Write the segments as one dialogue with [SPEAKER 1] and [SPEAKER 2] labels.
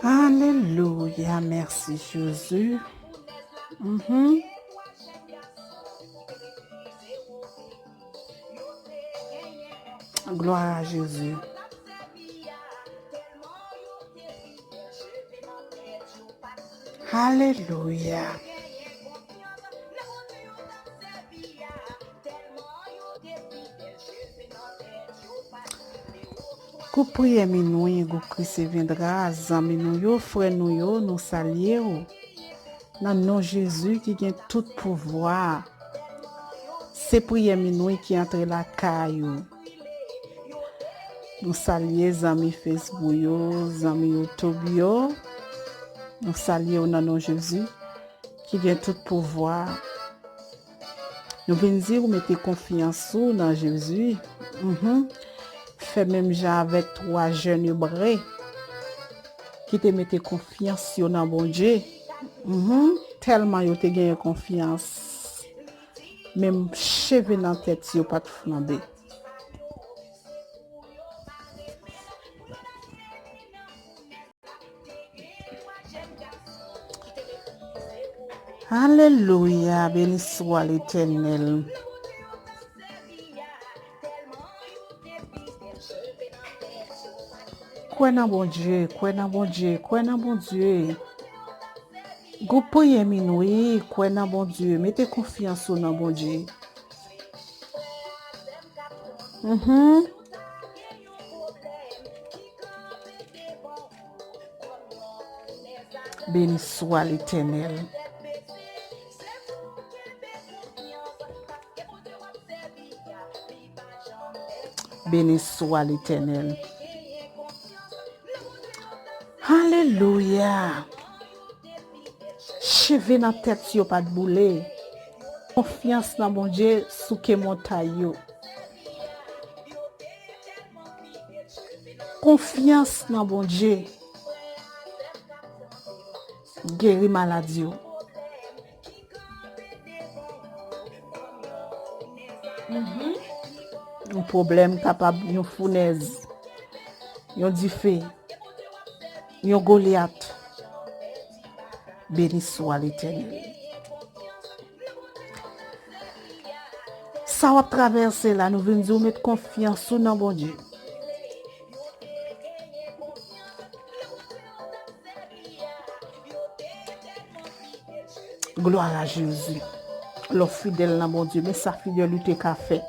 [SPEAKER 1] Alléluia, merci Jésus. Mhm. Gloire à Jésus. Alléluia. Kou priye minouye, kou Christ viendra, zami nou yo, frère nou yo, nous saluer ou. Nan nom Jésus qui gen tout pouvoir. C'est priye minouye qui entre la caillou. Nous saluer zami Facebook yo, zami YouTube yo. Nous saluer au nom Jésus qui gen tout pouvoir. Nous venons dire ou mettez confiance dans Jésus. Fait même gens avec trois jeunes hébreux qui te mettez confiance dans bon Dieu. Tellement yo te gagné confiance. Même cheveux dans tête yo pas de flamber. Alléluia, béni soit l'Éternel. Crois dans bon Dieu, crois dans bon Dieu, crois dans bon Dieu. Go prier minoué, crois dans bon Dieu, mettez confiance dans bon Dieu. Béni soit l'Éternel. Béni soit l'Éternel. Alléluia. Cheveux dans tête yo pas de boule. Confiance dans bon Dieu sous que montagne yo. Confiance dans bon Dieu. Guéri maladie yo. Un problème capable yon fournaise. Yon diffé. Yon Goliath. Béni soit l'Éternel. Ça va traverser là, nous venons mettre confiance dans bon Dieu. Gloire à Jésus. Le fidèle dans bon Dieu, mais sa fidélité qu'a fait.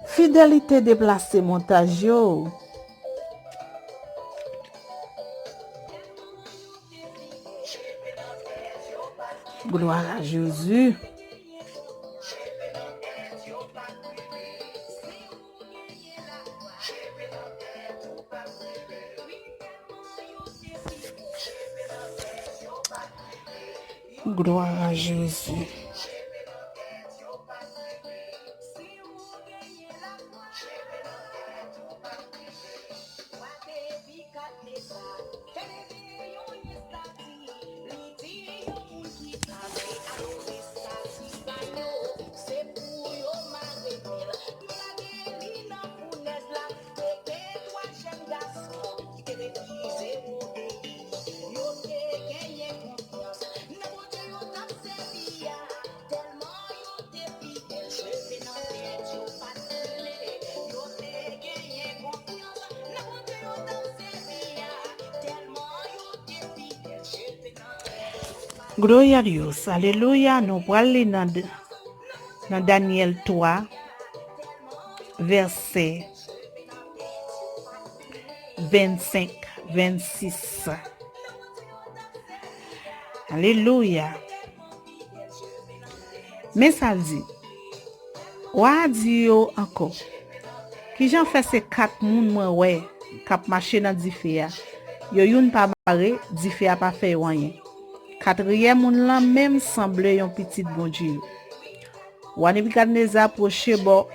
[SPEAKER 1] Fidélité déplacée montage yo. Gloire à Jésus. Gloire à Jésus. Gloire à Dieu. Alléluia. Nous parlons dans Daniel 3, verset 25, 26. Alléluia. Mais ça dit, ouah dit encore, qui j'en fait ces quatre moun moi ouais, cap marché dans diffé. Yo youn pas barré, diffé a pas fait rien. Quatrième moun là même semblait yon petit bon Dieu. Ou Nebukadnezar approché bon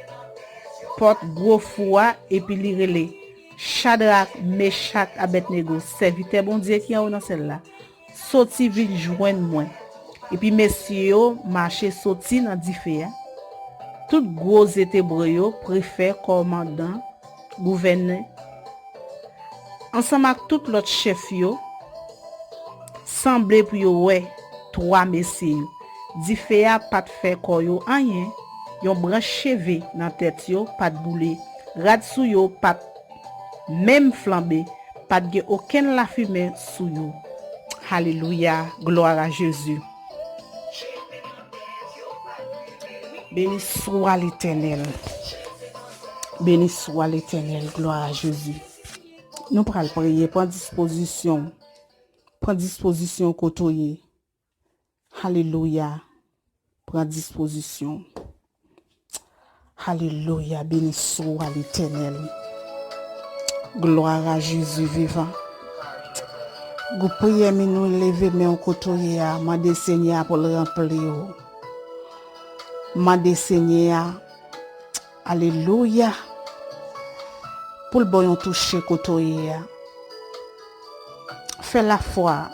[SPEAKER 1] porte gros foie et puis li relé Shadrach, Meshach, Abednego, serviteur bon Dieu qui en dans celle-là. Sorti vite joindre moi. Et puis messieurs marché sorti dans di fè. Tout gros tébreux yo, préfet, commandant, gouverneur ensemble avec tout l'autre chef yo semblé pour yo ouais trois messieurs di fè a pas de faire ko yo rien yon branche cheve dans tête yo pas de boulet rad sou yo pas même flambé pas de aucun la fumée sou yo. Alléluia, gloire à Jésus. Béni soit l'Éternel. Béni soit l'Éternel, gloire à Jésus. Nous prenons prier, prends disposition côtoyer. Alléluia, prends disposition. Alléluia, béni soit l'Éternel. Gloire à Jésus vivant. Vous priez, mais nous lever, mais on côtoyer, mande Seigneur pour le remplir. Mande Seigneur, alléluia, pour le bon toucher côtoyer. Fais la foi.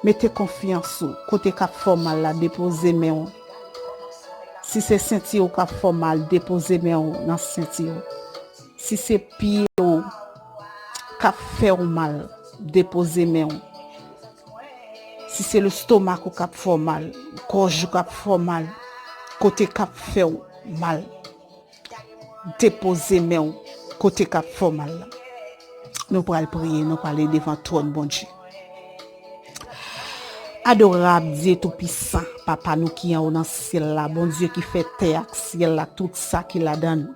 [SPEAKER 1] Mettez confiance côté cap formal la déposer main. Si c'est sentir ou cap formal déposer main dans sentir. Si c'est pied ou cap faire mal déposer main. Si c'est le stomac ou cap fait mal, gorge cap fait mal, côté cap fait mal, déposer main côté cap fait mal. Nous pourrons prier, nous parler devant toi, bon Dieu. Adorable Dieu tout-puissant, Papa nous qui en dans ciel là, bon Dieu qui fait terre, ciel là, tout ça qui la donne.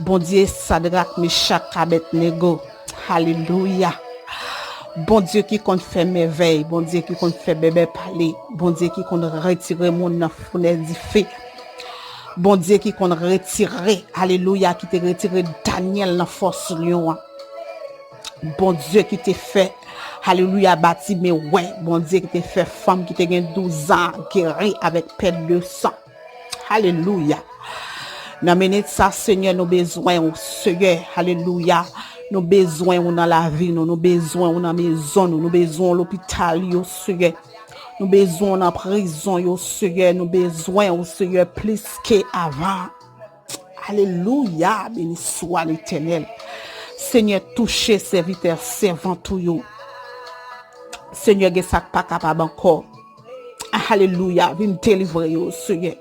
[SPEAKER 1] Bon Dieu, Sadrak, Meshach, Abednego, alléluia. Bon Dieu qui compte faire merveille, bon Dieu qui compte faire bébé parler, bon Dieu qui compte retirer mon dans fenêtre du feu. Bon Dieu qui compte retirer, alléluia, qui te retiré Daniel dans force lion. Bon Dieu qui te fait, alléluia, bâti mais ouais, bon Dieu qui te fait femme qui te gagne 12 ans guéri avec perte de sang. Alléluia. Dans minute ça Seigneur nous besoin au Seigneur, alléluia. Nous besoin dans la vie, nous besoin dans la maison, nous besoin à l'hôpital, yo Seigneur. Nous besoin dans la prison, yo Seigneur. Nous besoin au Seigneur plus qu'avant. Alléluia, béni soit l'Éternel. Seigneur, touchez serviteur, servant tout yo. Seigneur, ge sak pas capable encore. Alléluia, viens délivrer yo Seigneur.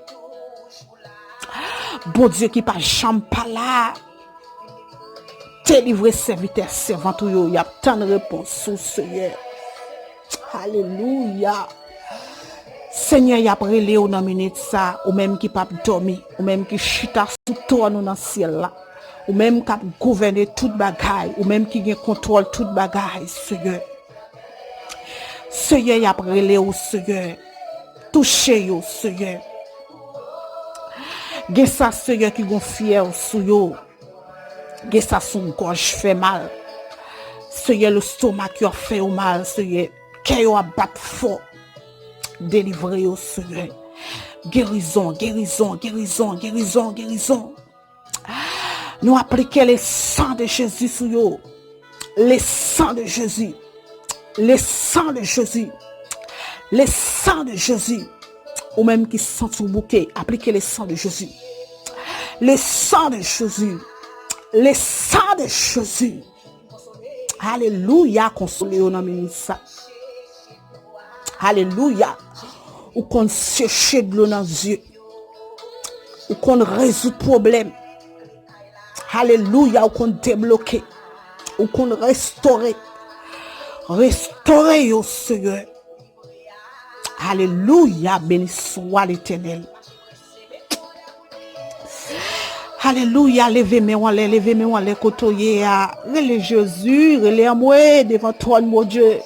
[SPEAKER 1] Bon Dieu qui pas jamais pas là. Délivrer serviteur, servant tout yo, y a tant de réponses au Seigneur. Alléluia. Seigneur, y a brûlé ou dans minute ça, ou même qui pas dormi, ou même qui chita sous toi nous dans ciel là, ou même qui gouverner toute bagaille, ou même qui contrôle toute bagaille, Seigneur. Seigneur, y a brûlé ou Seigneur. Touchez yo, Seigneur. Gen ça Seigneur qui gon fier sou yo. Gen ça son gorge fait mal. Seigneur le stomac qui a fait mal, Seigneur. Qui a bat fort. Délivrer au Seigneur. Guérison, guérison, guérison, guérison, guérison. Nous appliquons le sang de Jésus sur yo. Le sang de Jésus. Le sang de Jésus. Le sang de Jésus. Ou même qui sent sous bouquet, appliquez le sang de Jésus. Le sang de Jésus. Le sang de Jésus. Alléluia, consolé au nom de ça. Alléluia. Ou qu'on sécher de l'eau dans les yeux. Ou qu'on résout problème. Alléluia, ou qu'on débloque. Ou qu'on restaure. Restaurer au Seigneur. Alléluia, béni soit l'Éternel. Alléluia, levez-moi, les côtoyer. Relève Jésus, relève-moi devant toi, mon Dieu.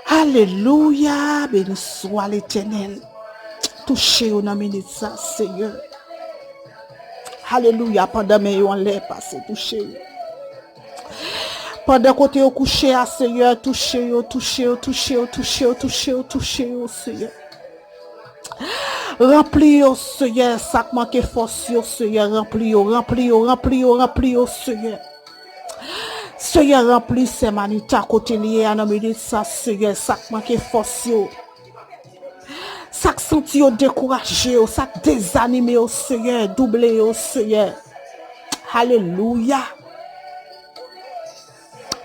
[SPEAKER 1] Alléluia, béni soit l'Éternel. Touchez au nom de ça, Seigneur. Alléluia, pendant mes on les passé, touchez. Pendant côté au coucher à Seigneur, touchez, Seigneur. Remplis au Seigneur, ça manque force au Seigneur, remplis au Seigneur. Seigneur, remplis ces manita côté lié à nos de ça, Seigneur, ça manque force. Ça senti au découragé, ça désanimé au Seigneur, doublé au Seigneur. Alléluia.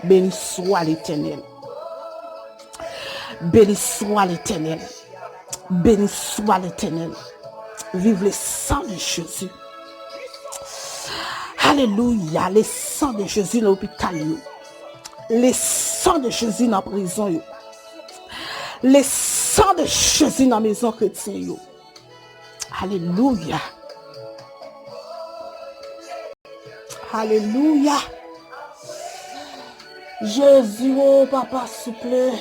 [SPEAKER 1] Béni soit l'Éternel. Béni soit l'Éternel. Béni soit l'Éternel. Vive le sang de Jésus. Alléluia. Le sang de Jésus dans l'hôpital. Le sang de Jésus dans la prison. Le sang de Jésus dans la maison chrétienne. Alléluia. Alléluia. Jésus, oh papa, s'il te plaît.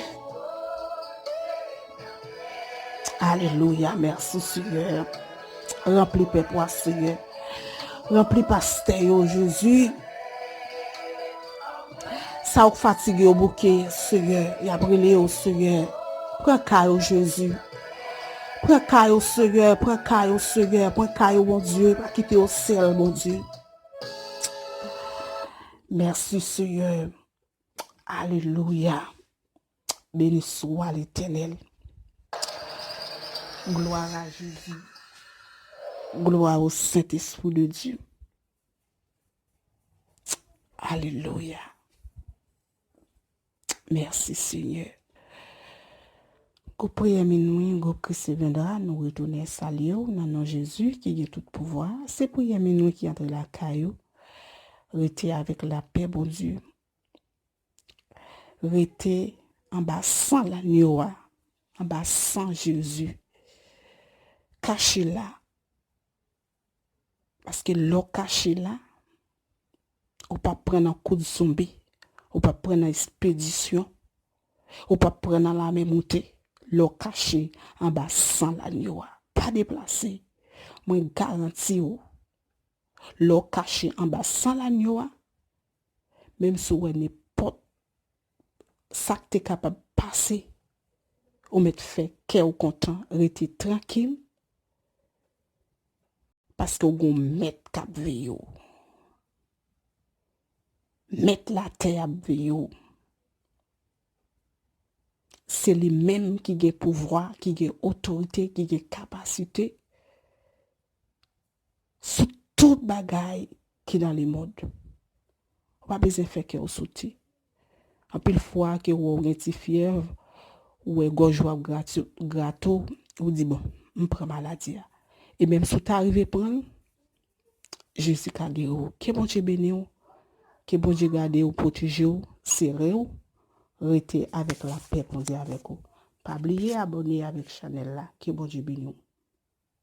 [SPEAKER 1] Alléluia. Merci, Seigneur. Remplis peuple, Seigneur. Remplis pasteur, Jésus. Ça ou fatigué au bouquet, Seigneur. Il a brûlé au Seigneur. Prends caillou, Jésus. Prends caillou, Seigneur. Prends caillou, Seigneur. Prends caillou, mon Dieu. Pas quitter au ciel, mon Dieu. Merci, Seigneur. Alléluia. Béni soit l'Éternel. Gloire à Jésus. Gloire au Saint-Esprit de Dieu. Alléluia. Merci, Seigneur. Qu'au prier minuit, groupe Christ viendra, nous retourner saluer dans le nom de Jésus qui a tout pouvoir. C'est prier minuit qui entre la caillou. Restez avec la paix, bon Dieu. Restez en bas sans l'agneau, en bas sans Jésus. Cachez là. Parce que l'eau cachée là, on ne peut pas prendre un coup de zombie, on ne peut pas prendre une expédition, on ne peut pas prendre la même montée. L'eau cachée en bas sans l'agneau. Pas déplacé. Moi, garantis, l'eau cachée en bas sans l'agneau, même si on n'est pas ça que tu es capable de passer, on met fait cœur content, rester tranquille, parce que on met cap veillou. Mettre la terre à veillou. C'est les mêmes qui ont pouvoir, qui ont autorité, qui ont capacité sur tout bagaille qui dans le monde. On pas besoin de faire que vous sauter. En pile fois que vous avez une fièvre ou un gorge gâteau, vous dites bon, je prends maladie. Et même si vous arrivez à prendre, Jésus a dit, que bon Dieu béni, que bon Dieu garde ou protège ou, serré ou, restez avec la paix pour dire avec vous. Pas oublier abonner avec Chanel là, que bon Dieu béni.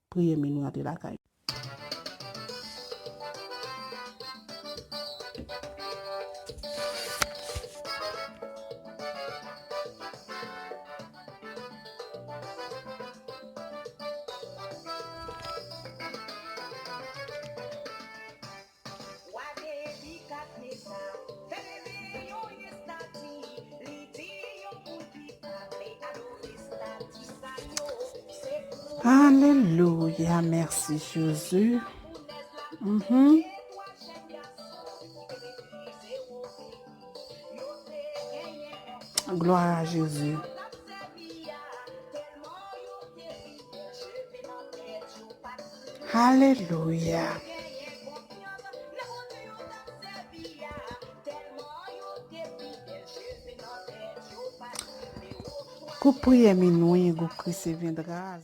[SPEAKER 1] Priez nous de la caille. Alléluia, merci Jésus. Gloire à Jésus. Alléluia. Qu'au prier minuit, Christ viendra.